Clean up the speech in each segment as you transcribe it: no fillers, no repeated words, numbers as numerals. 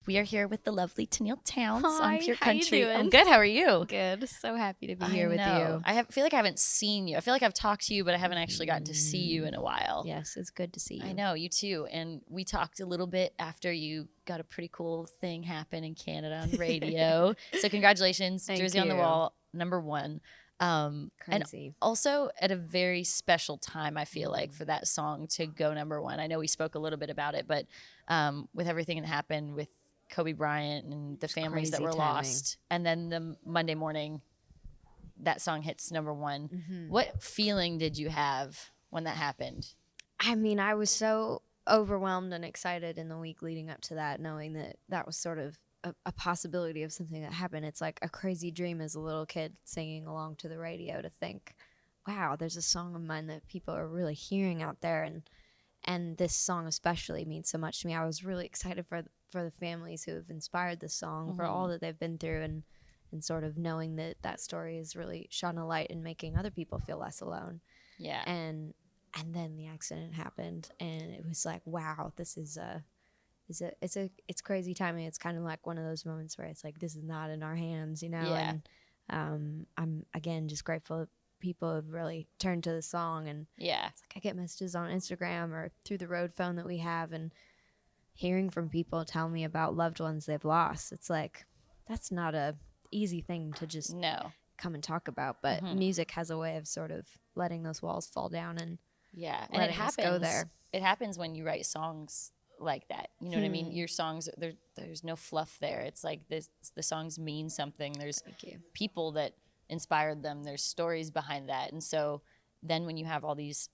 We are here with the lovely Tenille Townes Hi, on Pure how you Country. doing? I'm good. How are you? Good. So happy to be I here with know. you. I feel like I haven't seen you. I feel like I've talked to you, but I haven't actually gotten to see you in a while. Yes, it's good to see you. I know, you too. And we talked a little bit after you got a pretty cool thing happen in Canada on radio. So congratulations, Thank Jersey on the you. Wall, #1. And Crazy. also at a very special time, I feel like, for that song to go #1. I know we spoke a little bit about it, but with everything that happened with Kobe Bryant and the families that crazy were timing. lost, and then the Monday morning, that song hits #1. Mm-hmm. What feeling did you have when that happened? I mean, I was so overwhelmed and excited in the week leading up to that, knowing that that was sort of a possibility of something that happened. It's like a crazy dream as a little kid singing along to the radio to think, wow, there's a song of mine that people are really hearing out there. And this song especially means so much to me. I was really excited for the families who have inspired this song, for all that they've been through, and sort of knowing that that story has really shone a light in making other people feel less alone. Yeah. And then the accident happened, and it was like, wow, this is it's crazy timing. It's kind of like one of those moments where it's like, this is not in our hands, you know. Yeah. And I'm again just grateful that people have really turned to the song. And Yeah. it's like I get messages on Instagram or through the road phone that we have, and hearing from people tell me about loved ones they've lost. It's like, that's not a easy thing to just No. come and talk about, but music has a way of sort of letting those walls fall down and Yeah. And it letting us happens. go there. It happens when you write songs like that. You know what I mean? Your songs, there's no fluff there. It's like the songs mean something. There's Thank you. people that inspired them. There's stories behind that. And so then when you have all these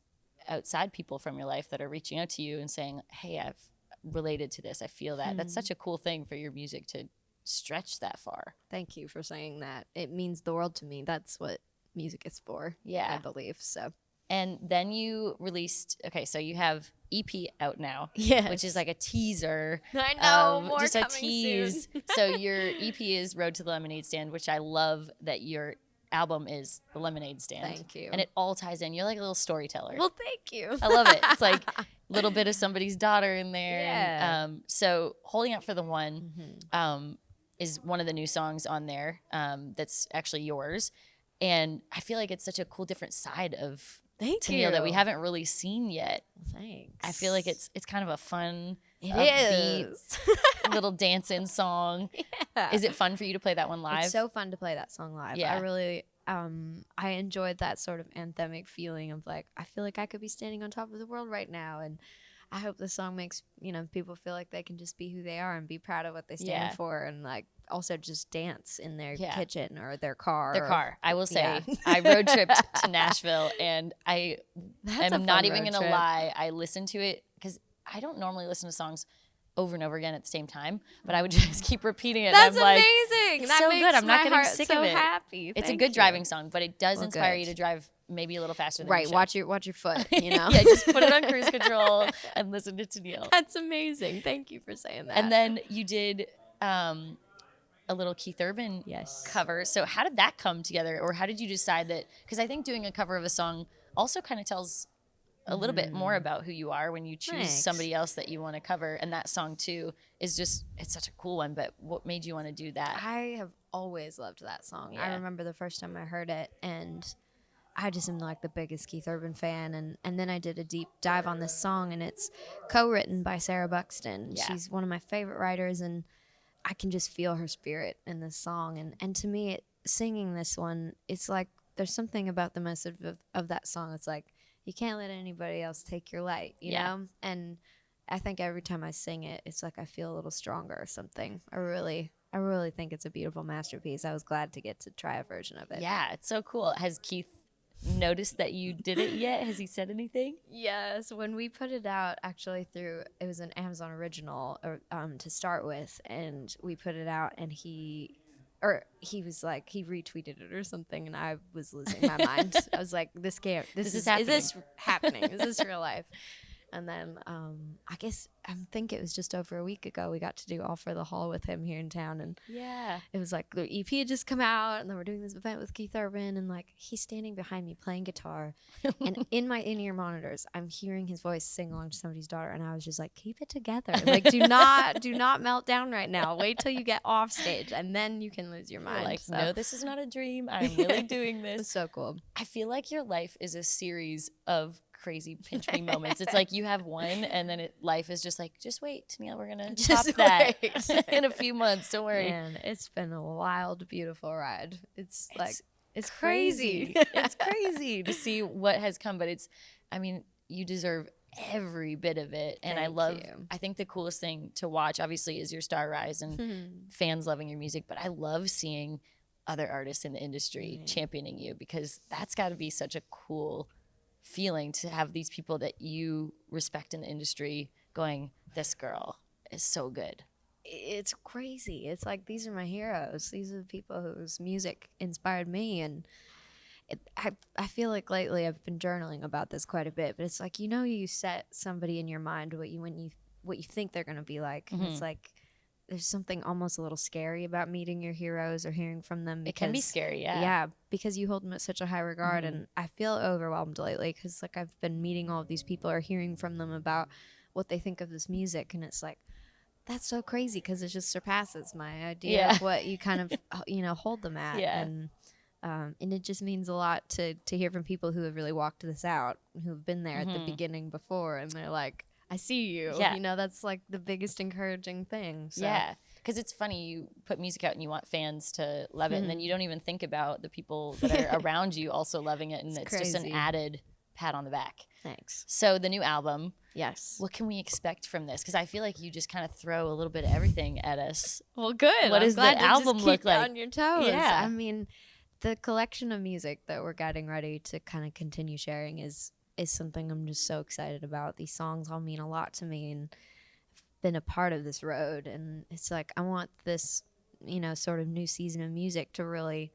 outside people from your life that are reaching out to you and saying, hey, I've related to this, I feel that, that's such a cool thing for your music to stretch that far. Thank you for saying that. It means the world to me. That's what music is for. Yeah. I believe so. And then you released, okay, so you have EP out now, Yes. which is like a teaser. I know, more just a coming tease. soon. So your EP is Road to the Lemonade Stand, which I love that your album is The Lemonade Stand. Thank you. And it all ties in. You're like a little storyteller. Well, thank you. I love it. It's like a little bit of somebody's daughter in there. Yeah. And, so Holding Out for the One is one of the new songs on there that's actually yours. And I feel like it's such a cool different side of Thank Tenille you. that we haven't really seen yet. Thanks. I feel like it's kind of a fun, It upbeat, is. little dancing song. Yeah. Is it fun for you to play that one live? It's so fun to play that song live. Yeah. I really, I enjoyed that sort of anthemic feeling of like, I feel like I could be standing on top of the world right now. And I hope the song makes, people feel like they can just be who they are and be proud of what they stand Yeah. for. And like also just dance in their Yeah. kitchen or their car. Their car. I will say, Yeah. I road tripped to Nashville, and I That's a am not fun even road going to trip. lie. I listened to it because I don't normally listen to songs over and over again at the same time, but I would just keep repeating it. That's and I'm like, amazing. it's that so makes good. I'm not my getting heart sick so of it. happy. It's a Thank good you. driving song, but it does Well, inspire good. you to drive maybe a little faster than Right. you should. Watch your foot, you know? Yeah, just put it on cruise control and listen to Tenille. That's amazing. Thank you for saying that. And then you did a little Keith Urban Yes. cover. So how did that come together, or how did you decide that? Because I think doing a cover of a song also kind of tells a little bit more about who you are when you choose Thanks. somebody else that you want to cover. And that song too is just, it's such a cool one. But what made you want to do that? I have always loved that song. Yeah. I remember the first time I heard it, and I just am like the biggest Keith Urban fan. And then I did a deep dive on this song, and it's co-written by Sarah Buxton. Yeah. She's one of my favorite writers, and I can just feel her spirit in this song. And to me, singing this one, it's like there's something about the message of that song. It's like, you can't let anybody else take your light, you Yeah. know? And I think every time I sing it, it's like I feel a little stronger or something. I really think it's a beautiful masterpiece. I was glad to get to try a version of it. Yeah, it's so cool. Has Keith noticed that you did it yet? Has he said anything? Yes, when we put it out, actually it was an Amazon original to start with, and we put it out, and he was like, he retweeted it or something, and I was losing my mind. I was like, this is happening. Is this real life? And then I think it was just over a week ago we got to do All for the Hall with him here in town, and Yeah. it was like the EP had just come out, and then we're doing this event with Keith Urban, and like he's standing behind me playing guitar, and in my in-ear monitors I'm hearing his voice sing along to somebody's daughter, and I was just like, keep it together, like do not melt down right now. Wait till you get off stage, and then you can lose your mind. Like, So, no, this is not a dream. I'm really doing it's this. so cool. I feel like your life is a series of crazy pinch me moments. It's like you have one, and then life is just like, just wait, Tenille, we're gonna top that in a few months. Don't worry. And it's been a wild, beautiful ride. It's crazy. It's crazy to see what has come, but I mean, you deserve every bit of it. And I think the coolest thing to watch, obviously, is your star rise and fans loving your music, but I love seeing other artists in the industry championing you, because that's got to be such a cool feeling to have these people that you respect in the industry going, this girl is so good. It's crazy. It's like, these are my heroes. These are the people whose music inspired me. And I feel like lately I've been journaling about this quite a bit, but it's like, you set somebody in your mind what you think they're going to be like. And it's like, there's something almost a little scary about meeting your heroes or hearing from them. It can be scary, yeah. Yeah, because you hold them at such a high regard. And I feel overwhelmed lately because like I've been meeting all of these people or hearing from them about what they think of this music. And it's like, that's so crazy because it just surpasses my idea of what you kind of, hold them at. Yeah. And it just means a lot to hear from people who have really walked this out, who have been there at the beginning before. And they're like, I see you. Yeah. That's like the biggest encouraging thing. So. Yeah. Because it's funny, you put music out and you want fans to love it, and then you don't even think about the people that are around you also loving it, and it's just an added pat on the back. Thanks. So the new album, yes. what can we expect from this? Because I feel like you just kind of throw a little bit of everything at us. Well, good. What does the album look like? On your toes. Yeah. I mean, the collection of music that we're getting ready to kind of continue sharing is something I'm just so excited about. These songs all mean a lot to me, and I've been a part of this road. And it's like, I want this, sort of new season of music to really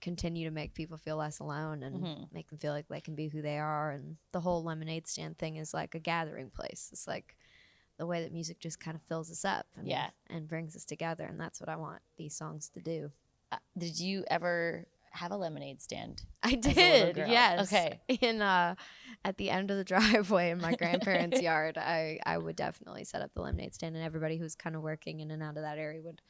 continue to make people feel less alone and make them feel like they can be who they are. And the whole lemonade stand thing is like a gathering place. It's like the way that music just kind of fills us up and brings us together. And that's what I want these songs to do. Did you ever have a lemonade stand? I did, yes. Okay. At the end of the driveway in my grandparents' yard, I would definitely set up the lemonade stand, and everybody who's kind of working in and out of that area would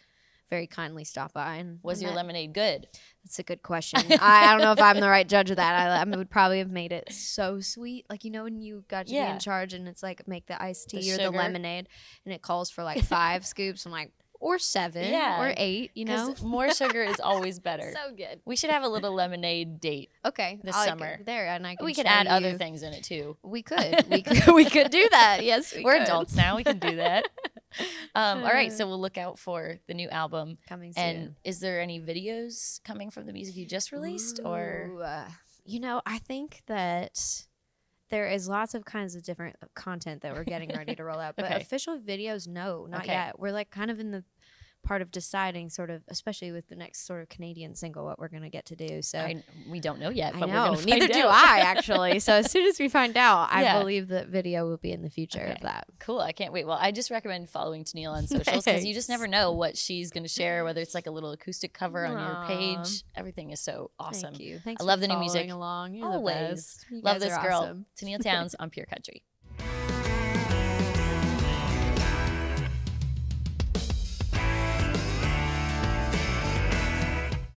very kindly stop by. And was your lemonade good? That's a good question. I don't know if I'm the right judge of that. I would probably have made it so sweet. Like, when you got to be in charge and it's like, make the iced tea or the lemonade, and it calls for like 5 scoops. I'm like, or 7 or 8, more sugar is always better. So good. We should have a little lemonade date. Okay, this summer. There, and we could add other things in it too. We could do that. Yes, we're adults now. We can do that. All right, so we'll look out for the new album coming soon. And is there any videos coming from the music you just released? Or I think that there is lots of kinds of different content that we're getting ready to roll out, but official videos, no, not yet. We're like kind of in the part of deciding, sort of, especially with the next sort of Canadian single, what we're going to get to do. So we don't know yet, but I know. We're going to Neither do I, actually. So as soon as we find out, I believe that video will be in the future of that. Cool. I can't wait. Well, I just recommend following Tenille on socials, because you just never know what she's going to share, whether it's like a little acoustic cover on your page. Everything is so awesome. Thank you. Thanks I love for the new music. Along. You're Always. the best. Love this girl. Awesome. Tenille Townes on Pure Country.